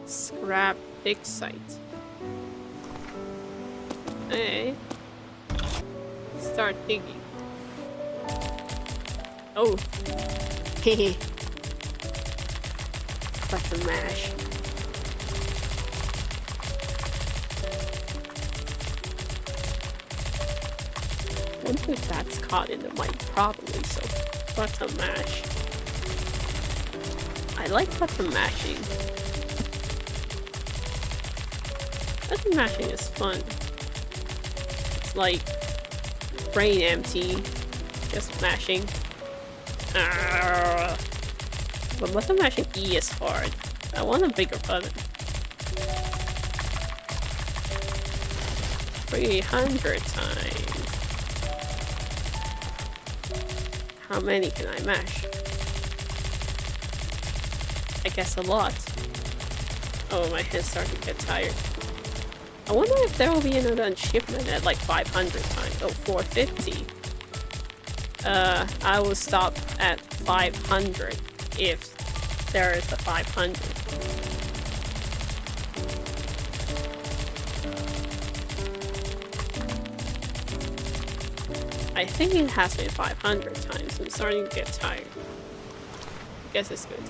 Scrap dig site. Okay. Start digging. Oh. Hehe. Button mash. I wonder if that's caught in the mic. Probably so. Button mash. I like button mashing. Button mashing is fun. It's like brain empty, just mashing. But button mashing E is hard. I want a bigger button. 300 times. How many can I mash? I guess a lot. Oh, my hand's starting to get tired. I wonder if there will be another achievement at like 500 times. Oh, 450. I will stop at 500 if there is a 500. I think it has been 500 times. I'm starting to get tired. Guess it's good.